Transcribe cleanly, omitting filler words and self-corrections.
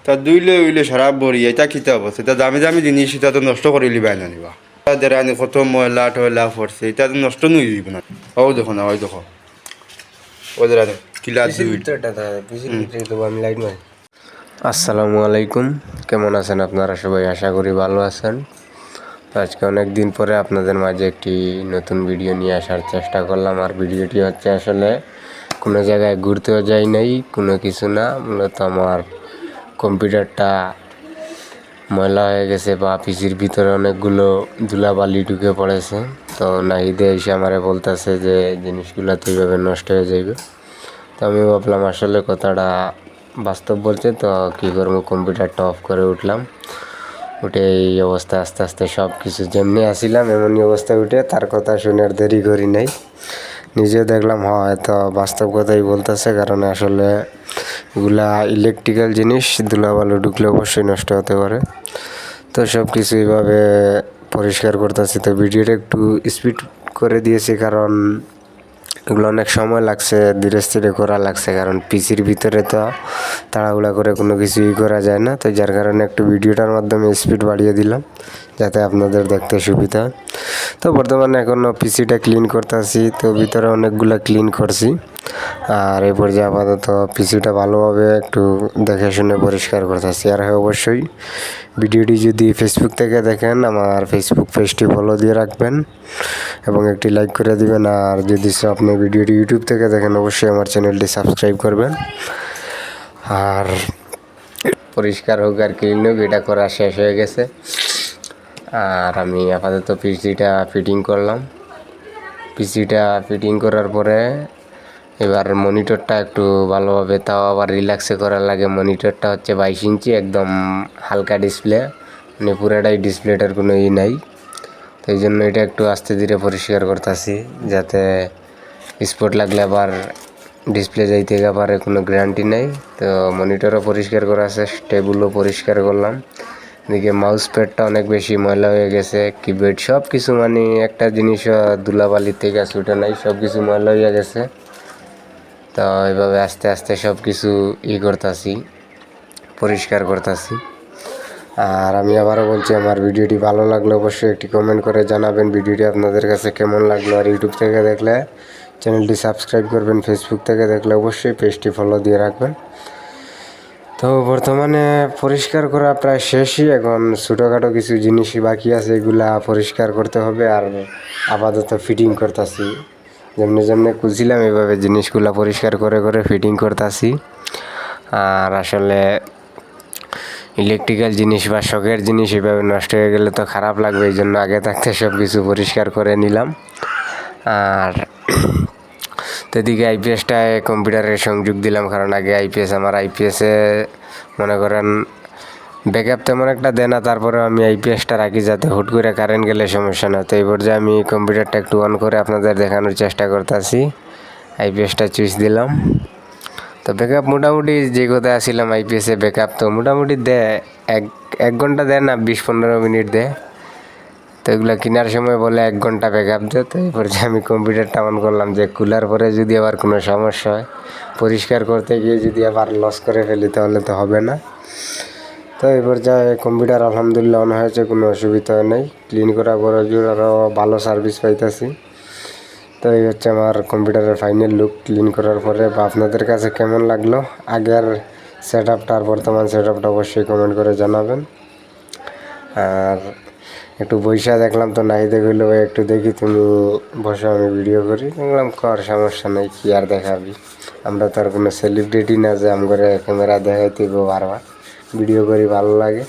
তা দুইলে উইলে সারা বড়ি এটা কিতা অবস্থা এটা দামি দামি জিনিস এটা তো নষ্ট করে লিবাই না নিবা তাদের আনি কত ময়লা টয়লা পড়ছে এটা তো নষ্ট নই দিব না ও দেখো না ওই দেখো ওদের আনি কিলা দুই আসসালামু আলাইকুম, কেমন আছেন আপনারা সবাই? আশা করি ভালো আছেন। আজকে অনেক দিন পরে আপনাদের মাঝে একটি নতুন ভিডিও নিয়ে আসার চেষ্টা করলাম। আর ভিডিওটি হচ্ছে আসলে কোনো জায়গায় ঘুরতেও যাই নাই, কোনো কিছু না, মূলত আমার কম্পিউটারটা ময়লা হয়ে গেছে বা পিসির ভিতরে অনেকগুলো ধুলাবালি ঢুকে পড়েছে। তো নাহিদে এসে আমারে বলতেছে যে জিনিসগুলো তো এইভাবে নষ্ট হয়ে যাবে। তো আমি ভাবলাম আসলে কথাটা বাস্তব বলছে, তো কী করবো, কম্পিউটারটা অফ করে উঠলাম। উঠে এই অবস্থায় আস্তে আস্তে সব কিছু যেমনি আসিলাম এমনই অবস্থায় উঠে তার কথা শুনে আর দেরি করি নাই। নিজেও দেখলাম হয়তো বাস্তব কথাই বলতেছে, কারণ আসলে এগুলা ইলেকট্রিক্যাল জিনিস, ধুলাবালু ঢুকলে অবশ্যই নষ্ট হতে পারে। তো সব কিছু এইভাবে পরিষ্কার করতেছি। তো ভিডিওটা একটু স্পিড করে দিয়েছি, কারণ এগুলো অনেক সময় লাগছে, ধীরে স্থিরে করা লাগছে, কারণ পিসির ভিতরে তো তাড়াহুড়া করে কোনো কিছুই করা যায় না। তো যার কারণে একটু ভিডিওটার মাধ্যমে স্পিড বাড়িয়ে দিলাম যাতে আপনাদের দেখতে সুবিধা। তো বর্তমানে এখনও পিসিটা ক্লিন করতেছি, তো ভিতরে অনেকগুলো ক্লিন করছি। আর এই পর্যায়ে আপাতত পিসিটা ভালোভাবে একটু দেখে শুনে পরিষ্কার করতেছি। আর হ্যাঁ, অবশ্যই ভিডিওটি যদি ফেসবুক থেকে দেখেন আমার ফেসবুক পেজটি ফলো দিয়ে রাখবেন এবং একটি লাইক করে দিবেন। আর যদি আপনি ভিডিওটি ইউটিউব থেকে দেখেন অবশ্যই আমার চ্যানেলটি সাবস্ক্রাইব করবেন। আর পরিষ্কার হোক আর ক্লিন হোক, এটা করা শেষ হয়ে গেছে। আর আমি আপাতত পিসিটা ফিটিং করলাম। পিসিটা ফিটিং করার পরে এবার মনিটরটা একটু ভালোভাবে, তাও আবার রিল্যাক্সে করার লাগে। মনিটরটা হচ্ছে 22 ইঞ্চি, একদম হালকা ডিসপ্লে, মানে পুরোটাই ডিসপ্লেটার কোনো নাই। তো এই জন্য এটা একটু আস্তে ধীরে পরিষ্কার করতেছি, যাতে স্পট লাগলে আবার ডিসপ্লে যাইতে পারে, কোনো গ্যারান্টি নেই। তো মনিটরও পরিষ্কার করা আছে, টেবিলও পরিষ্কার করলাম। এদিকে মাউস প্যাডটা অনেক বেশি ময়লা হয়ে গেছে, কিবোর্ড সব কিছু, মানে একটা জিনিসও ধুলাবালি থেকে ছুটে নাই, সব কিছু ময়লা হয়ে গেছে। তো এইভাবে আস্তে আস্তে সব কিছু করতেছি, পরিষ্কার করতেছি। আর আমি আবারও বলছি, আমার ভিডিওটি ভালো লাগলে অবশ্যই একটি কমেন্ট করে জানাবেন ভিডিওটি আপনাদের কাছে কেমন লাগলো। আর ইউটিউব থেকে দেখলে চ্যানেলটি সাবস্ক্রাইব করবেন, ফেসবুক থেকে দেখলে অবশ্যই পেজটি ফলো দিয়ে রাখবেন। তো বর্তমানে পরিষ্কার করা প্রায় শেষই, এখন ছোটোখাটো কিছু জিনিসই বাকি আছে, এগুলা পরিষ্কার করতে হবে। আর আপাতত ফিটিং করতেছি, যেমনি যেমনি খুঁজছিলাম এভাবে জিনিসগুলো পরিষ্কার করে করে ফিটিং করতেছি। আর আসলে ইলেকট্রিক্যাল জিনিস বা শখের জিনিস এভাবে নষ্ট হয়ে গেলে তো খারাপ লাগবে, এই জন্য আগে থাকতে সব কিছু পরিষ্কার করে নিলাম। আর তো এদিকে আইপিএসটায় কম্পিউটারের সংযোগ দিলাম, কারণ আগে আমার আইপিএসে মনে করেন ব্যাকআপ তেমন একটা দেয় না, তারপরে আমি আইপিএসটা রাখি যাতে হুট করে কারেন্ট গেলে সমস্যা না। তো এই পর্যায়ে আমি কম্পিউটারটা একটু অন করে আপনাদের দেখানোর চেষ্টা করতেছি। আইপিএসটা চুইস দিলাম। তো ব্যাকআপ মোটামুটি যে কোথায় আসছিলাম আইপিএসে ব্যাকআপ তো মোটামুটি দেয়, এক ঘন্টা দেয় না, 20-15 মিনিট দেয়। তো এগুলো কেনার সময় বলে 1 ঘন্টা ব্যাকআপ দেয়। তো এই পর্যায়ে আমি কম্পিউটারটা অন করলাম, যে খোলার পরে যদি আবার কোনো সমস্যা হয়, পরিষ্কার করতে গিয়ে যদি আবার লস করে ফেলি তাহলে তো হবে না। তো এই পর্যায়ে কম্পিউটার আলহামদুলিল্লাহ অন হয়েছে, কোনো অসুবিধা নেই। ক্লিন করার পরে আরও ভালো সার্ভিস পাইতেছি। তো এই হচ্ছে আমার কম্পিউটারের ফাইনাল লুক ক্লিন করার পরে। বা আপনাদের কাছে কেমন লাগলো আগের সেট আপটা আর বর্তমান সেট আপটা অবশ্যই কমেন্ট করে জানাবেন। আর একটু বৈশা দেখলাম, তো নাই দেখলো একটু দেখি তুমি বসে আমি ভিডিও করি, দেখলাম কর সমস্যা নেই, কি আর দেখাবি, আমরা তো আর কোনো সেলিব্রিটি না যে করে ক্যামেরা দেখাইতে বারবার ভিডিও করি, ভালো লাগে।